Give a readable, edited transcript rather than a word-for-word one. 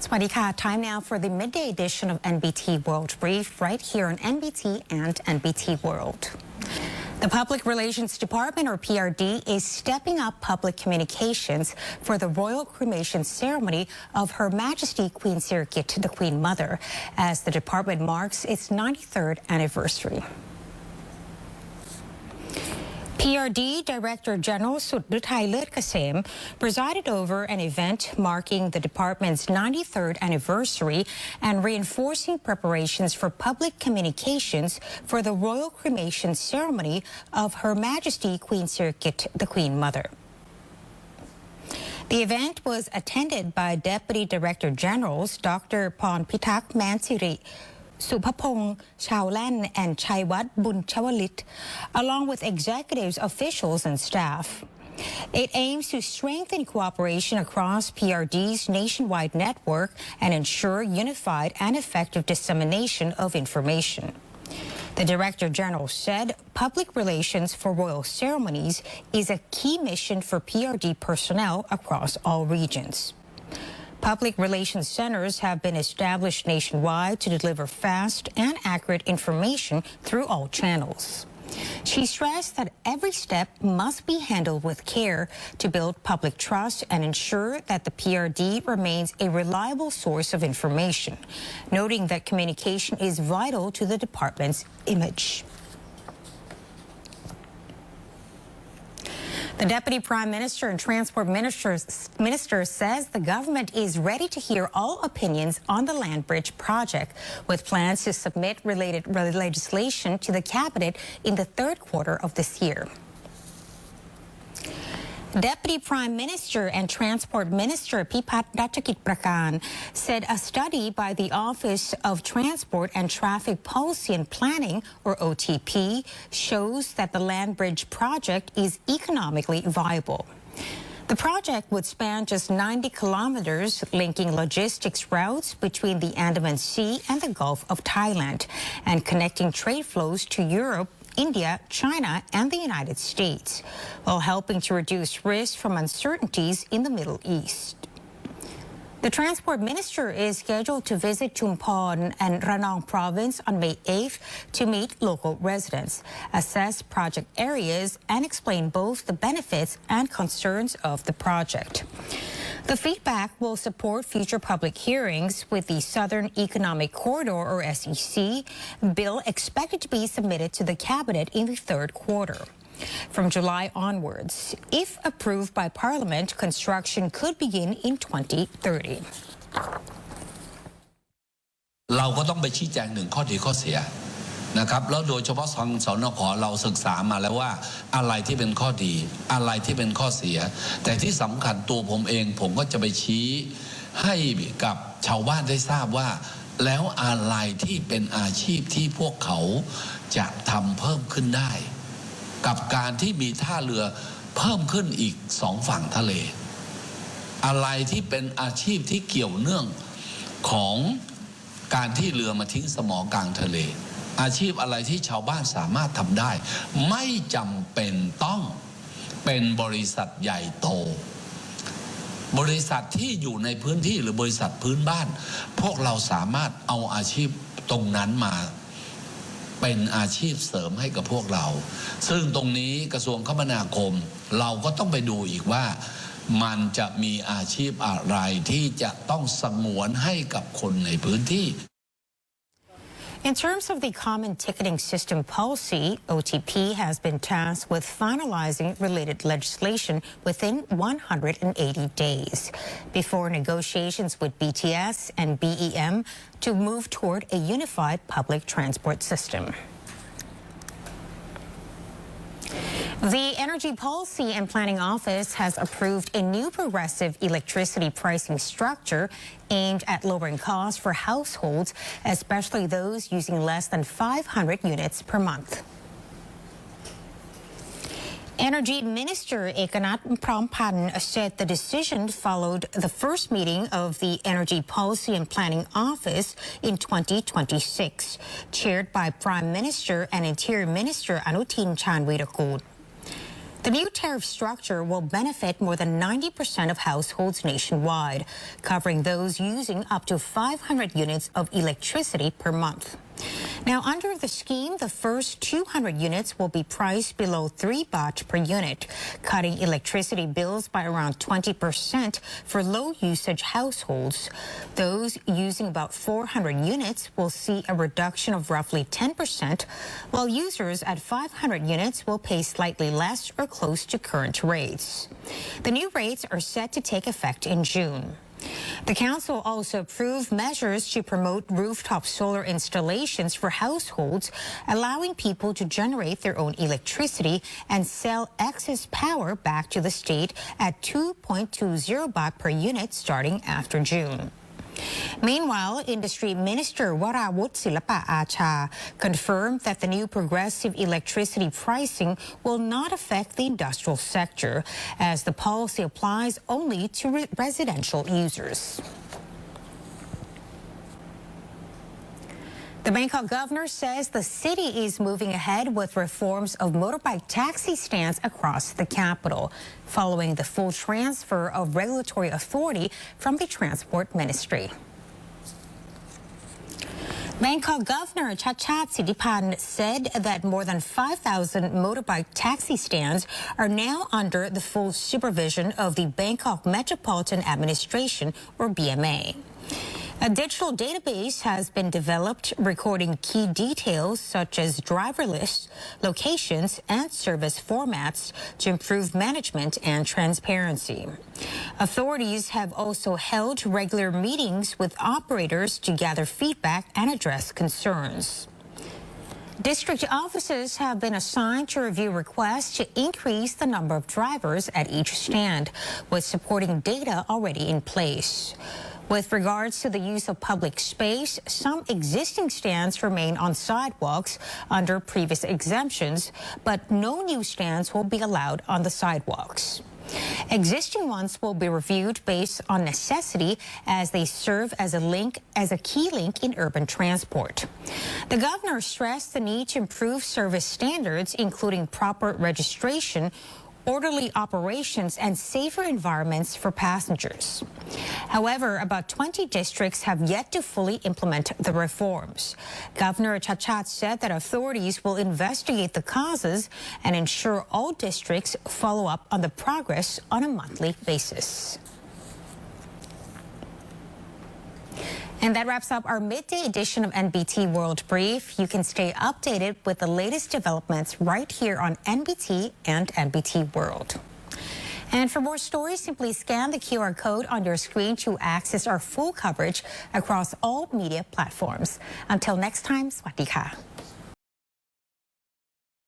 Swadika, time now for the midday edition of NBT World Brief right here on NBT and NBT World. The Public Relations Department, or PRD, is stepping up public communications for the royal cremation ceremony of Her Majesty Queen Sirikit, the Queen Mother, as the department marks its 93rd anniversary. PRD Director General Sudrutai Lertkasem presided over an event marking the department's 93rd anniversary and reinforcing preparations for public communications for the royal cremation ceremony of Her Majesty Queen Sirikit, the Queen Mother. The event was attended by Deputy Director Generals Dr. Pon Pitak Mansiri, Supapong Chowlan and Chaiwat Bunchawalit, along with executives, officials and staff. It aims to strengthen cooperation across PRD's nationwide network and ensure unified and effective dissemination of information. The Director General said public relations for royal ceremonies is a key mission for PRD personnel across all regions. Public relations centers have been established nationwide to deliver fast and accurate information through all channels. She stressed that every step must be handled with care to build public trust and ensure that the PRD remains a reliable source of information, noting that communication is vital to the department's image. The Deputy Prime Minister and Transport Minister says the government is ready to hear all opinions on the land bridge project, with plans to submit related legislation to the Cabinet in the third quarter of this year. Deputy Prime Minister and Transport Minister Pipat Ratchakit Prakan said a study by the Office of Transport and Traffic Policy and Planning, or OTP, shows that the land bridge project is economically viable. The project would span just 90 kilometers, linking logistics routes between the Andaman Sea and the Gulf of Thailand, and connecting trade flows to Europe, India, China, and the United States, while helping to reduce risk from uncertainties in the Middle East. The Transport Minister is scheduled to visit Chumphon and Ranong province on May 8th to meet local residents, assess project areas, and explain both the benefits and concerns of the project. The feedback will support future public hearings with the Southern Economic Corridor, or SEC, bill expected to be submitted to the Cabinet in the third quarter. From July onwards, if approved by Parliament, construction could begin in 2030. เราก็ต้องไปชี้แจงหนึ่งข้อดีข้อเสียนะครับแล้วโดยเฉพาะทางสนข.เราศึกษามาแล้วว่าอะไรที่เป็นข้อดีอะไรที่เป็นข้อเสียแต่ที่สำคัญตัวผมเองผมก็จะไปชี้ให้กับชาวบ้านได้ทราบว่าแล้วอะไรที่เป็นอาชีพที่พวกเขาจะทำเพิ่มขึ้นได้กับการที่มีท่าเรือเพิ่มขึ้นอีก2ฝั่งทะเลอะไรที่เป็นอาชีพที่เกี่ยวเนื่องของการที่เรือมาทิ้งสมอกลางทะเลอาชีพอะไรที่ชาวบ้านสามารถทำได้ไม่จำเป็นต้องเป็นบริษัทใหญ่โตบริษัทที่อยู่ในพื้นที่หรือบริษัทพื้นบ้านพวกเราสามารถเอาอาชีพตรงนั้นมาเป็นอาชีพเสริมให้กับพวกเราซึ่งตรงนี้กระทรวงคมนาคมเราก็ต้องไปดูอีกว่ามันจะมีอาชีพอะไรที่จะต้องสงวนให้กับคนในพื้นที่ In terms of the Common Ticketing System policy, OTP has been tasked with finalizing related legislation within 180 days before negotiations with BTS and BEM to move toward a unified public transport system. The Energy Policy and Planning Office has approved a new progressive electricity pricing structure aimed at lowering costs for households, especially those using less than 500 units per month. Energy Minister Ekanat Prampan said the decision followed the first meeting of the Energy Policy and Planning Office in 2026, chaired by Prime Minister and Interior Minister Anutin Chanvirakul. The new tariff structure will benefit more than 90% of households nationwide, covering those using up to 500 units of electricity per month. Now, under the scheme, the first 200 units will be priced below 3 baht per unit, cutting electricity bills by around 20% for low-usage households. Those using about 400 units will see a reduction of roughly 10%, while users at 500 units will pay slightly less or close to current rates. The new rates are set to take effect in June. The council also approved measures to promote rooftop solar installations for households, allowing people to generate their own electricity and sell excess power back to the state at 2.20 baht per unit starting after June. Meanwhile, Industry Minister Warawut Silapa Acha confirmed that the new progressive electricity pricing will not affect the industrial sector, as the policy applies only to residential users. The Bangkok governor says the city is moving ahead with reforms of motorbike taxi stands across the capital, following the full transfer of regulatory authority from the Transport Ministry. Bangkok Governor Chachat Sittipan said that more than 5,000 motorbike taxi stands are now under the full supervision of the Bangkok Metropolitan Administration, or BMA. A digital database has been developed recording key details such as driver lists, locations, and service formats to improve management and transparency. Authorities have also held regular meetings with operators to gather feedback and address concerns. District offices have been assigned to review requests to increase the number of drivers at each stand, with supporting data already in place. With regards to the use of public space, some existing stands remain on sidewalks under previous exemptions, but no new stands will be allowed on the sidewalks. Existing ones will be reviewed based on necessity as they serve as a key link in urban transport. The governor stressed the need to improve service standards, including proper registration, orderly operations, and safer environments for passengers. However, about 20 districts have yet to fully implement the reforms. Governor Chachat said that authorities will investigate the causes and ensure all districts follow up on the progress on a monthly basis. And that wraps up our midday edition of NBT World Brief. You can stay updated with the latest developments right here on NBT and NBT World. And for more stories, simply scan the QR code on your screen to access our full coverage across all media platforms. Until next time, Sawasdee ka.